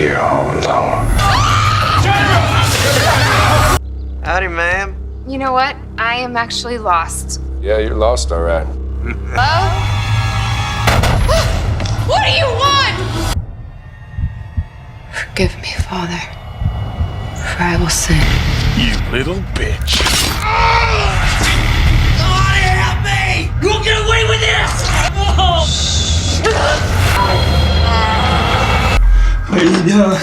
here all alone. Howdy, ma'am. You know what? I am actually lost. Yeah, you're lost, all right. Hello? What do you want? Forgive me, Father, for I will sin. You little bitch. Somebody help me! You won't get away with this! What are you doing?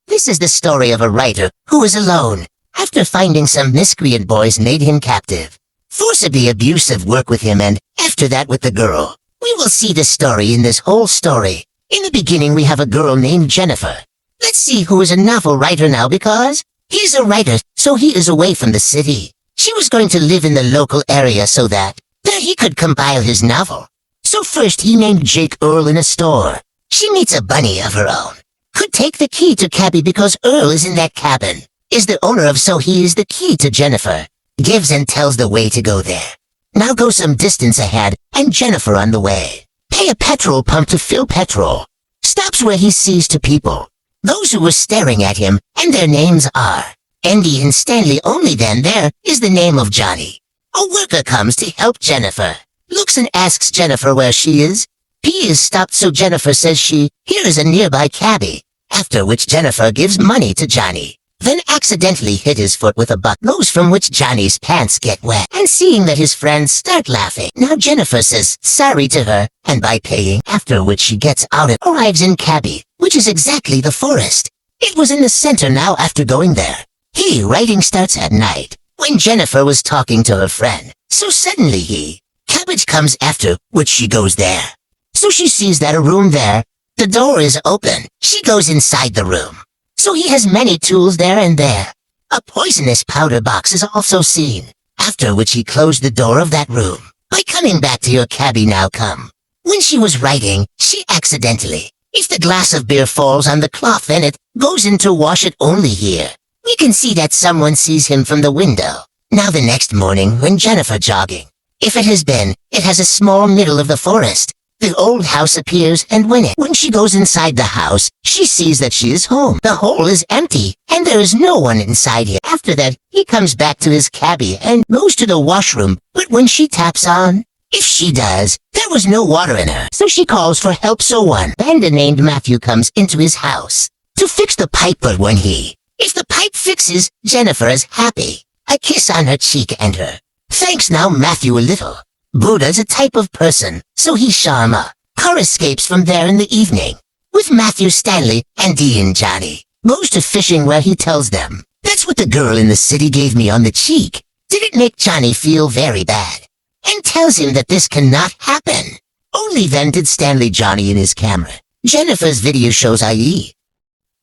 This is the story of a writer who was alone after finding some miscreant boys made him captive, forcibly abusive work with him, and after that with the girl. We will see the story in this whole story. In the beginning we have a girl named Jennifer. Let's see who is a novel writer now, because he's a writer, so he is away from the city. She was going to live in the local area so that there he could compile his novel. So first he named Jake Earl in a store. She meets a bunny of her own. Could take the key to cabby because Earl is in that cabin. Is the owner of, so he is the key to Jennifer. Gives and tells the way to go there. Now go some distance ahead, and Jennifer on the way. Pay a petrol pump to fill petrol. Stops where he sees two people. Those who were staring at him, and their names are Andy and Stanley. Only then there is the name of Johnny. A worker comes to help Jennifer. Looks and asks Jennifer where she is. He is stopped, so Jennifer says here is a nearby cabby. After which Jennifer gives money to Johnny. Then accidentally hit his foot with a buck nose, from which Johnny's pants get wet, and seeing that his friends start laughing. Now Jennifer says sorry to her, and by paying, after which she gets out and arrives in cabby, which is exactly the forest. It was in the center now. After going there, writing starts at night, when Jennifer was talking to her friend. So suddenly cabbage comes after, which she goes there. So she sees that a room there, the door is open. She goes inside the room. So he has many tools there, and there. A poisonous powder box is also seen, after which he closed the door of that room. By coming back to your cabby now come. When she was writing, she accidentally, if the glass of beer falls on the cloth, then it goes in to wash it. Only here, we can see that someone sees him from the window. Now the next morning when Jennifer jogging, if it has a small middle of the forest. The old house appears, and when she goes inside the house, she sees that she is home. The hole is empty, and there is no one inside here. After that, he comes back to his cabby and goes to the washroom, but when she taps on, if she does, there was no water in her. So she calls for help, so one bandit named Matthew comes into his house to fix the pipe, but if the pipe fixes, Jennifer is happy. A kiss on her cheek and her thanks now Matthew a little. Buddha's a type of person, so he Sharma. Car escapes from there in the evening, with Matthew, Stanley, and Dee and Johnny. Goes to fishing where he tells them, that's what the girl in the city gave me on the cheek. Did it make Johnny feel very bad? And tells him that this cannot happen. Only then did Stanley Johnny in his camera. Jennifer's video shows i.e.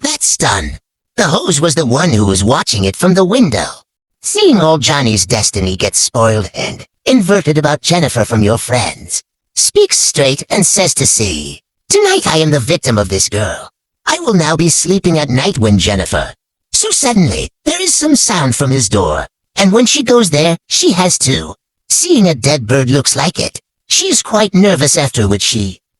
That's done. The hose was the one who was watching it from the window. Seeing all Johnny's destiny gets spoiled and inverted about Jennifer from your friends. Speaks straight and says to see. Tonight I am the victim of this girl. I will now be sleeping at night when Jennifer. So suddenly, there is some sound from his door. And when she goes there, she has to. Seeing a dead bird looks like it. She is quite nervous, after which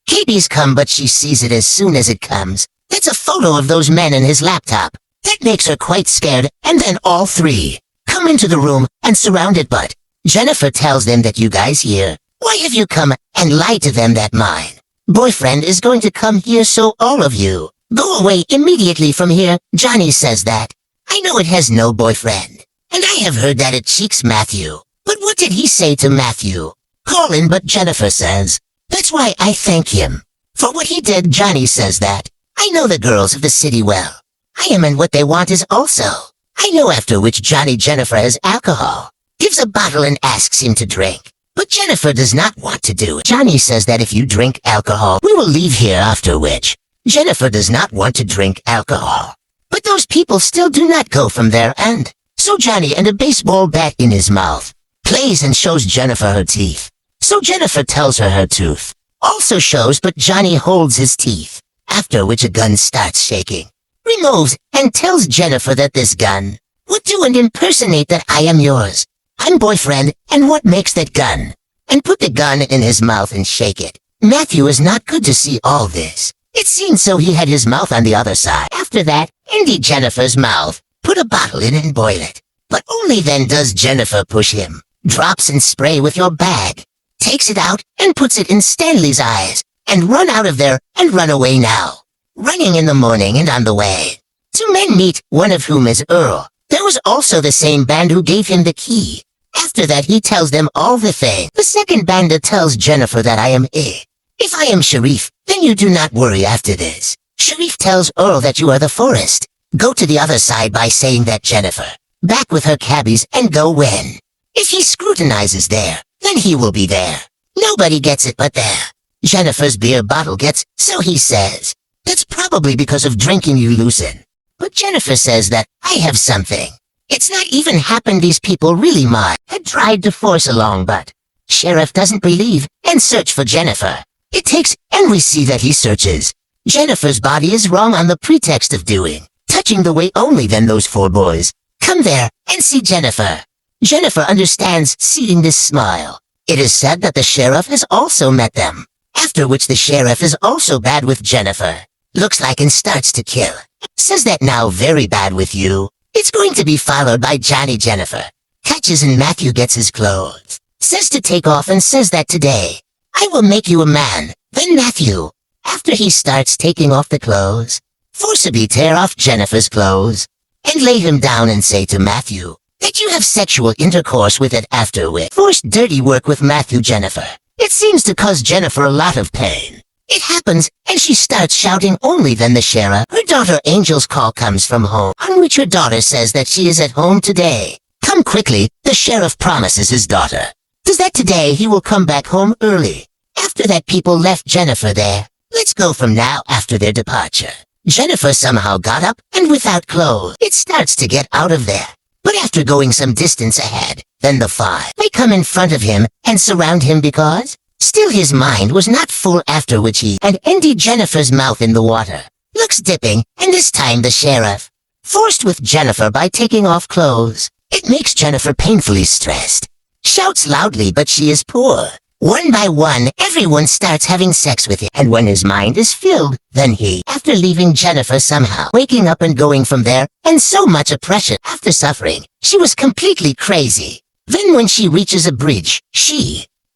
KB's come, but she sees it as soon as it comes. That's a photo of those men in his laptop. That makes her quite scared, and then all three come into the room and surround it, but Jennifer tells them that you guys here, why have you come, and lied to them that mine boyfriend is going to come here, so all of you go away immediately from here. Johnny says that, I know it has no boyfriend, and I have heard that it cheeks Matthew. But what did he say to Matthew? Call in, but Jennifer says, that's why I thank him for what he did. Johnny says that, I know the girls of the city well. I am, and what they want is also I know, after which Jennifer has alcohol. Gives a bottle and asks him to drink. But Jennifer does not want to do it. Johnny says that if you drink alcohol, we will leave here, after which Jennifer does not want to drink alcohol. But those people still do not go from there, and so Johnny, and a baseball bat in his mouth, plays and shows Jennifer her teeth. So Jennifer tells her tooth also shows, but Johnny holds his teeth. After which a gun starts shaking. Removes and tells Jennifer that this gun would do and impersonate that I am yours. I'm boyfriend, and what makes that gun? And put the gun in his mouth and shake it. Matthew is not good to see all this. It seemed so he had his mouth on the other side. After that, empty Jennifer's mouth, put a bottle in and boil it. But only then does Jennifer push him. Drops and spray with your bag. Takes it out and puts it in Stanley's eyes. And run out of there and run away now. Running in the morning and on the way. Two men meet, one of whom is Earl. There was also the same band who gave him the key. After that he tells them all the thing. The second bandit tells Jennifer that I am it. If I am Sharif, then you do not worry after this. Sharif tells Earl that you are the forest. Go to the other side by saying that Jennifer. Back with her cabbies and go win. If he scrutinizes there, then he will be there. Nobody gets it but there. Jennifer's beer bottle gets, so he says. That's probably because of drinking you loosen. But Jennifer says that I have something. It's not even happened these people really might. Had tried to force along but. Sheriff doesn't believe and search for Jennifer. It takes, and we see that he searches. Jennifer's body is wrong on the pretext of doing. Touching the way only then those four boys. Come there and see Jennifer. Jennifer understands seeing this smile. It is said that the sheriff has also met them. After which the sheriff is also bad with Jennifer. Looks like and starts to kill. Says that now very bad with you. It's going to be followed by Johnny Jennifer. Catches and Matthew gets his clothes. Says to take off and says that today. I will make you a man. Then Matthew. After he starts taking off the clothes. Forcibly tear off Jennifer's clothes. And lay him down and say to Matthew. That you have sexual intercourse with it afterward. Forced dirty work with Matthew Jennifer. It seems to cause Jennifer a lot of pain. It happens, and she starts shouting only then the sheriff. Her daughter Angel's call comes from home, on which her daughter says that she is at home today. Come quickly, the sheriff promises his daughter. Does that today he will come back home early. After that people left Jennifer there. Let's go from now after their departure. Jennifer somehow got up, and without clothes, it starts to get out of there. But after going some distance ahead, then the five, they come in front of him and surround him because still his mind was not full, after which he had emptied Jennifer's mouth in the water. Looks dipping, and this time the sheriff. Forced with Jennifer by taking off clothes. It makes Jennifer painfully stressed. Shouts loudly but she is poor. One by one, everyone starts having sex with him. And when his mind is filled, then he, after leaving Jennifer somehow, waking up and going from there, and so much oppression after suffering, she was completely crazy. Then when she reaches a bridge,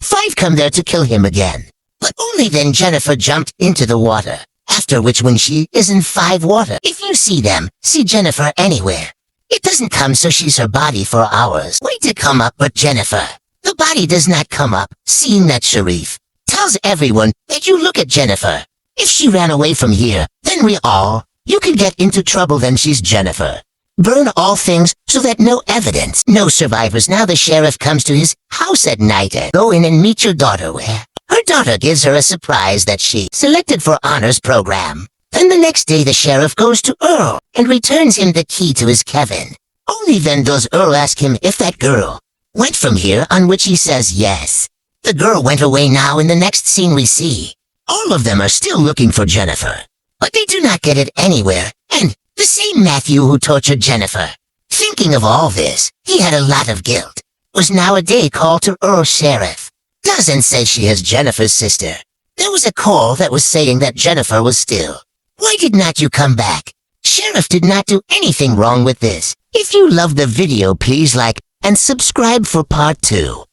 five come there to kill him again. But only then Jennifer jumped into the water. After which when she is in five water, if you see them, see Jennifer anywhere. It doesn't come so she's her body for hours. Wait to come up but Jennifer. The body does not come up, seeing that Sharif tells everyone that you look at Jennifer. If she ran away from here, then you could get into trouble then she's Jennifer. Burn all things so that no evidence, no survivors. Now the sheriff comes to his house at night and go in and meet your daughter where her daughter gives her a surprise that she selected for honors program. Then the next day the sheriff goes to Earl and returns him the key to his cabin. Only then does Earl ask him if that girl went from here, on which he says yes. The girl went away. Now in the next scene we see all of them are still looking for Jennifer, but they do not get it anywhere, and the same Matthew who tortured Jennifer. Thinking of all this, he had a lot of guilt. Was now a day called to Earl Sheriff. Doesn't say she is Jennifer's sister. There was a call that was saying that Jennifer was still. Why did not you come back? Sheriff did not do anything wrong with this. If you love the video, please like and subscribe for part 2.